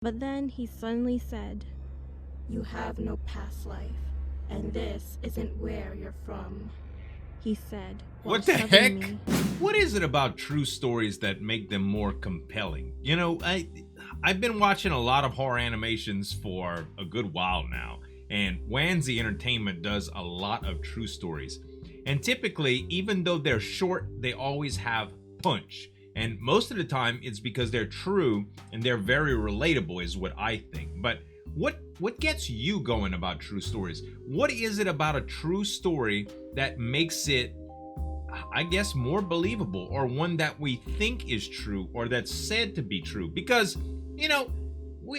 But then he suddenly said, "You have no past life, and this isn't where you're from," he said. What the heck? Me. What is it about true stories that make them more compelling? You know, I've been watching a lot of horror animations for a good while now, and Wansee Entertainment does a lot of true stories. And typically, even though they're short, they always have punch. And most of the time, it's because they're true and they're very relatable is what I think. But what gets you going about true stories? What is it about a true story that makes it, I guess, more believable, or one that we think is true, or that's said to be true? Because, you know,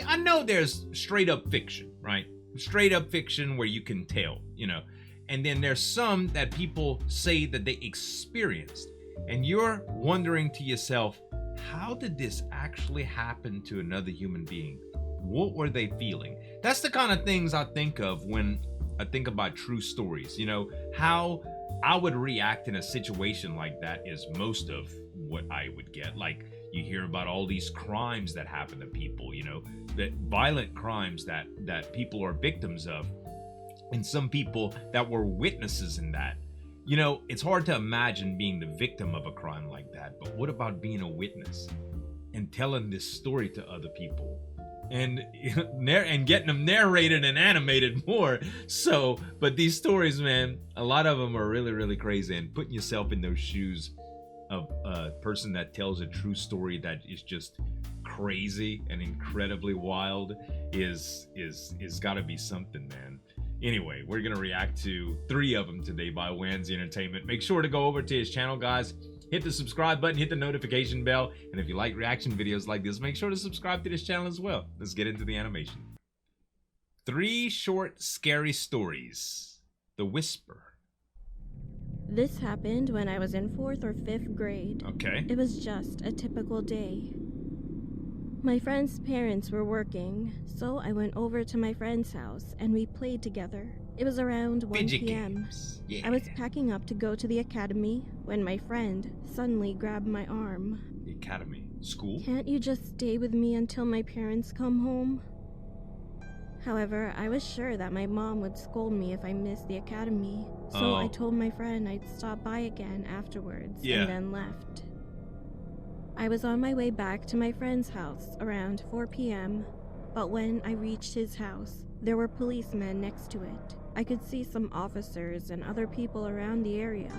I know there's straight up fiction, right? Straight up fiction where you can tell, you know. And then there's some that people say that they experienced. And you're wondering to yourself, how did this actually happen to another human being? What were they feeling? That's the kind of things I think of when I think about true stories. You know, how I would react in a situation like that is most of what I would get. Like, you hear about all these crimes that happen to people, you know, that violent crimes that people are victims of, and some people that were witnesses in that. You know, it's hard to imagine being the victim of a crime like that, but what about being a witness and telling this story to other people and getting them narrated and animated more? So, but these stories, man, a lot of them are really, really crazy, and putting yourself in those shoes of a person that tells a true story that is just crazy and incredibly wild is gotta be something, man. Anyway, we're going to react to 3 of them today by Wansee Entertainment. Make sure to go over to his channel, guys. Hit the subscribe button, hit the notification bell. And if you like reaction videos like this, make sure to subscribe to this channel as well. Let's get into the animation. 3 short, scary stories. The Whisper. This happened when I was in 4th or 5th grade. Okay. It was just a typical day. My friend's parents were working, so I went over to my friend's house and we played together. It was around 1 p.m. Yeah. I was packing up to go to the academy when my friend suddenly grabbed my arm. The academy? School? "Can't you just stay with me until my parents come home?" However, I was sure that my mom would scold me if I missed the academy, so I told my friend I'd stop by again afterwards and then left. I was on my way back to my friend's house around 4 p.m., but when I reached his house, there were policemen next to it. I could see some officers and other people around the area.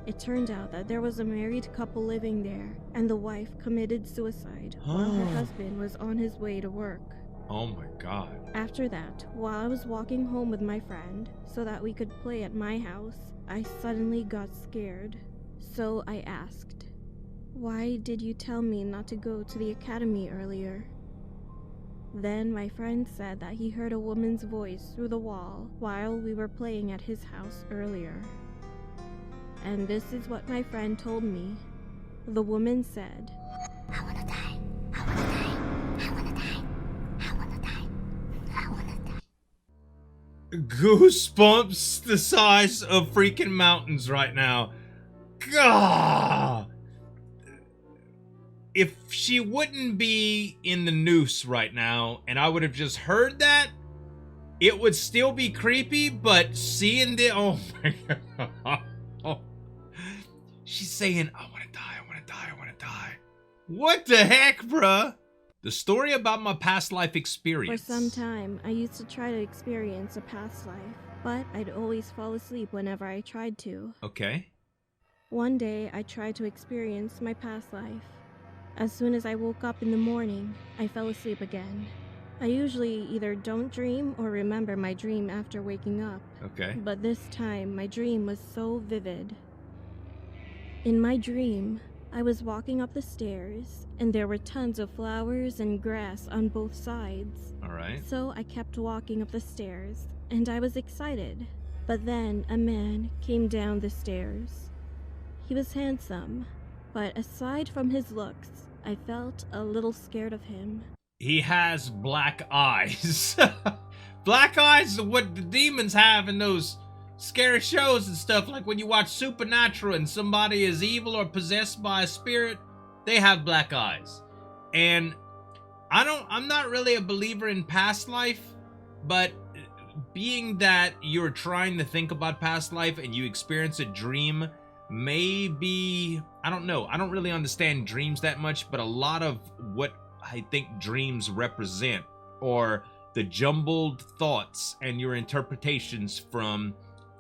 It turned out that there was a married couple living there, and the wife committed suicide while her husband was on his way to work. Oh my God. After that, while I was walking home with my friend so that we could play at my house, I suddenly got scared. So I asked, "Why did you tell me not to go to the academy earlier?" Then my friend said that he heard a woman's voice through the wall while we were playing at his house earlier. And this is what my friend told me. The woman said, "I wanna die, I wanna die, I wanna die, I wanna die, I wanna die." Goosebumps the size of freaking mountains right now. God! If she wouldn't be in the noose right now and I would have just heard that, it would still be creepy, but seeing the, oh my God. Oh. She's saying, "I want to die, I want to die, I want to die." What the heck, bruh? The story about my past life experience. For some time, I used to try to experience a past life, but I'd always fall asleep whenever I tried to. Okay. One day, I tried to experience my past life. As soon as I woke up in the morning, I fell asleep again. I usually either don't dream or remember my dream after waking up. Okay. But this time, my dream was so vivid. In my dream, I was walking up the stairs, and there were tons of flowers and grass on both sides. All right. So I kept walking up the stairs, and I was excited. But then a man came down the stairs. He was handsome, but aside from his looks, I felt a little scared of him. He has black eyes. Black eyes are what the demons have in those scary shows and stuff. Like when you watch Supernatural and somebody is evil or possessed by a spirit, they have black eyes. And I'm not really a believer in past life, but being that you're trying to think about past life and you experience a dream, maybe, I don't know. I don't really understand dreams that much, but a lot of what I think dreams represent are the jumbled thoughts and your interpretations from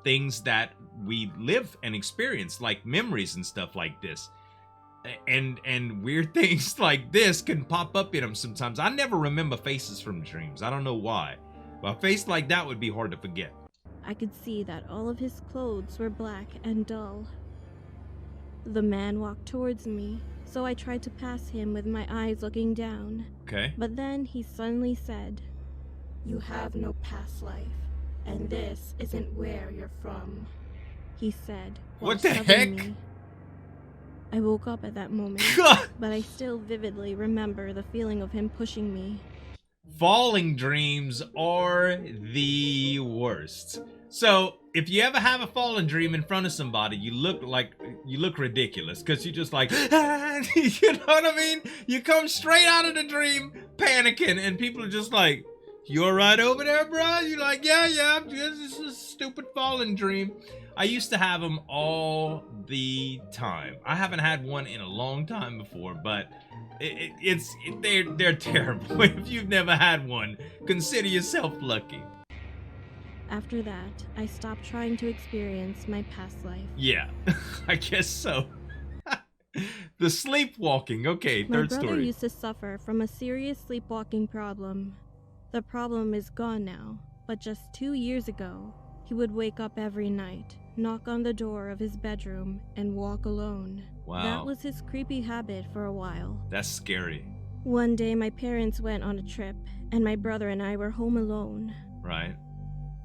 things that we live and experience, like memories and stuff like this. And weird things like this can pop up in them sometimes. I never remember faces from dreams. I don't know why. But a face like that would be hard to forget. I could see that all of his clothes were black and dull. The man walked towards me, so I tried to pass him with my eyes looking down. Okay. But then he suddenly said, "You have no past life, and this isn't where you're from," he said. What the heck? Me. I woke up at that moment, but I still vividly remember the feeling of him pushing me. Falling dreams are the worst. So if you ever have a fallen dream in front of somebody, you look ridiculous because you're just like, you know what I mean? You come straight out of the dream panicking, and people are just like, "You all right over there, bro?" You're like, yeah, this is a stupid fallen dream. I used to have them all the time. I haven't had one in a long time before, but they're terrible. If you've never had one, consider yourself lucky. After that, I stopped trying to experience my past life. Yeah, I guess so. The sleepwalking. Okay, third story. My brother used to suffer from a serious sleepwalking problem. The problem is gone now, but just 2 years ago, he would wake up every night, knock on the door of his bedroom, and walk alone. Wow. That was his creepy habit for a while. That's scary. One day, my parents went on a trip, and my brother and I were home alone. Right.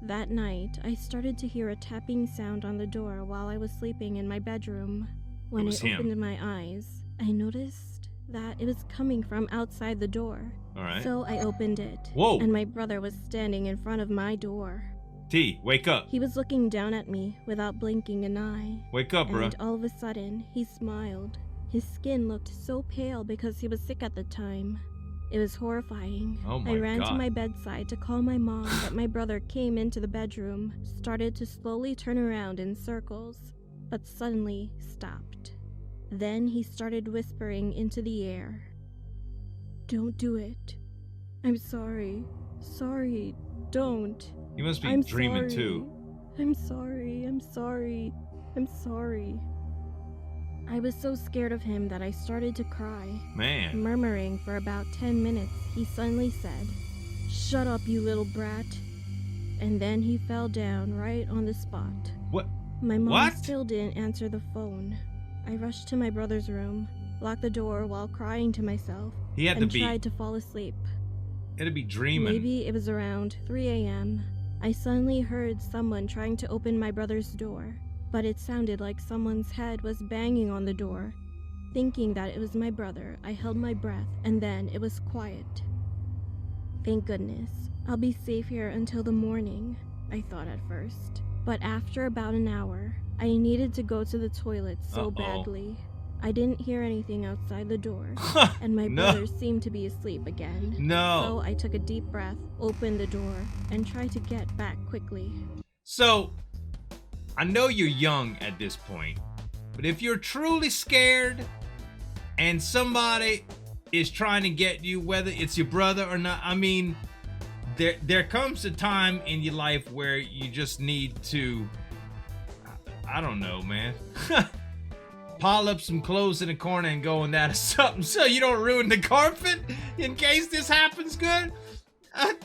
That night, I started to hear a tapping sound on the door while I was sleeping in my bedroom. When I opened my eyes, I noticed that it was coming from outside the door. All right. So I opened it. Whoa. And my brother was standing in front of my door. T, wake up. He was looking down at me without blinking an eye. Wake up, bro. And all of a sudden, he smiled. His skin looked so pale because he was sick at the time. It was horrifying. Oh my I ran God. to my bedside to call my mom, but my brother came into the bedroom, started to slowly turn around in circles, but suddenly stopped. Then he started whispering into the air. "Don't do it. I'm sorry. Sorry. Don't. You must be I'm dreaming sorry. too. I'm sorry. I'm sorry. I'm sorry." I was so scared of him that I started to cry. Man. Murmuring for about 10 minutes, he suddenly said, "Shut up, you little brat." And then he fell down right on the spot. What? My mom What? still didn't answer the phone. I rushed to my brother's room, locked the door while crying to myself, He had and to be. tried to fall asleep. It'd be dreaming. Maybe it was around 3 a.m. I suddenly heard someone trying to open my brother's door, but it sounded like someone's head was banging on the door. Thinking that it was my brother, I held my breath, and then it was quiet. Thank goodness, I'll be safe here until the morning, I thought at first. But after about an hour, I needed to go to the toilet so badly. I didn't hear anything outside the door, and my brother seemed to be asleep again. No. So I took a deep breath, opened the door, and tried to get back quickly. So, I know you're young at this point, but if you're truly scared and somebody is trying to get you, whether it's your brother or not, I mean, there comes a time in your life where you just need to, I don't know, man. Pile up some clothes in the corner and go in that or something so you don't ruin the carpet in case this happens good. I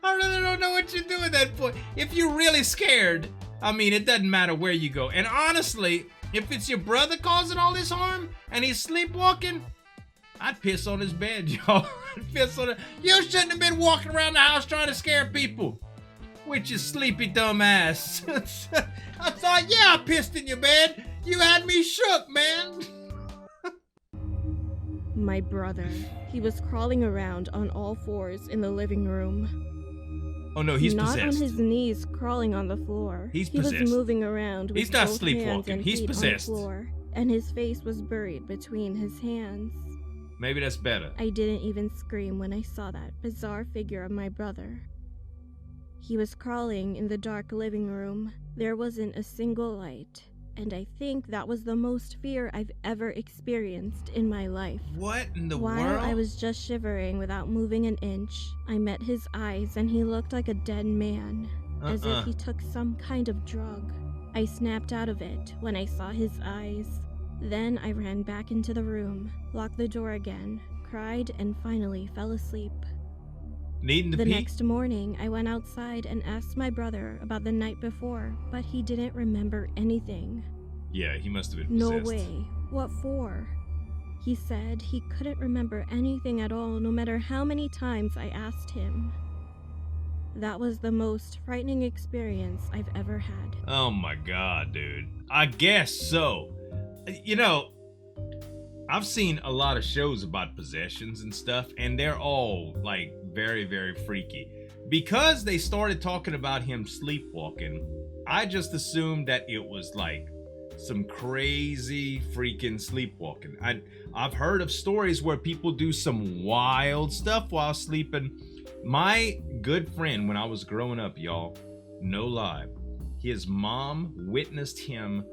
really don't know what you do at that point. If you're really scared, I mean, it doesn't matter where you go. And honestly, if it's your brother causing all this harm and he's sleepwalking, I'd piss on his bed, y'all. I'd piss on it. You shouldn't have been walking around the house trying to scare people with your sleepy dumb ass. I thought, yeah, I pissed in your bed. You had me shook, man. My brother. He was crawling around on all fours in the living room. Oh no, he's possessed. Not on his knees, crawling on the floor. He's possessed. He was moving around with He's not both sleepwalking. hands and He's feet possessed. on the floor, and his face was buried between his hands. Maybe that's better. I didn't even scream when I saw that bizarre figure of my brother. He was crawling in the dark living room. There wasn't a single light, and I think that was the most fear I've ever experienced in my life. What in the world? world? While I was just shivering without moving an inch, I met his eyes and he looked like a dead man, as if he took some kind of drug. I snapped out of it when I saw his eyes. Then I ran back into the room, locked the door again, cried, and finally fell asleep. Needing to The pee? next morning, I went outside and asked my brother about the night before, but he didn't remember anything. Yeah, he must have been No possessed. way. What for? He said he couldn't remember anything at all, no matter how many times I asked him. That was the most frightening experience I've ever had. Oh my god, dude. I guess so. You know, I've seen a lot of shows about possessions and stuff, and they're all, like, very, very freaky. Because they started talking about him sleepwalking, I just assumed that it was, like, some crazy freaking sleepwalking. I've heard of stories where people do some wild stuff while sleeping. My good friend, when I was growing up, y'all, no lie, his mom witnessed him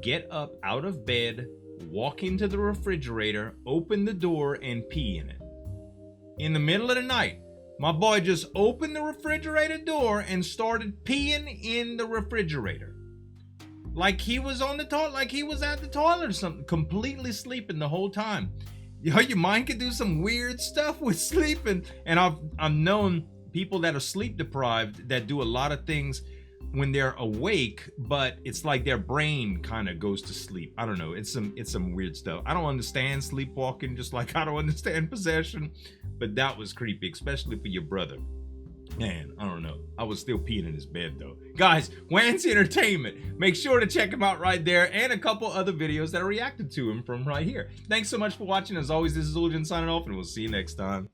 get up out of bed, walk into the refrigerator, open the door, and pee in it. In the middle of the night, my boy just opened the refrigerator door and started peeing in the refrigerator. Like he was on the toilet, like he was at the toilet or something, completely sleeping the whole time. You know, your mind can do some weird stuff with sleeping. And I've known people that are sleep deprived that do a lot of things when they're awake, but it's like their brain kind of goes to sleep. I don't know. It's some weird stuff. I don't understand sleepwalking, just like I don't understand possession, but that was creepy, especially for your brother. Man, I don't know. I was still peeing in his bed though. Guys, Wansee Entertainment. Make sure to check him out right there and a couple other videos that are reacted to him from right here. Thanks so much for watching. As always, this is Zueljin signing off, and we'll see you next time.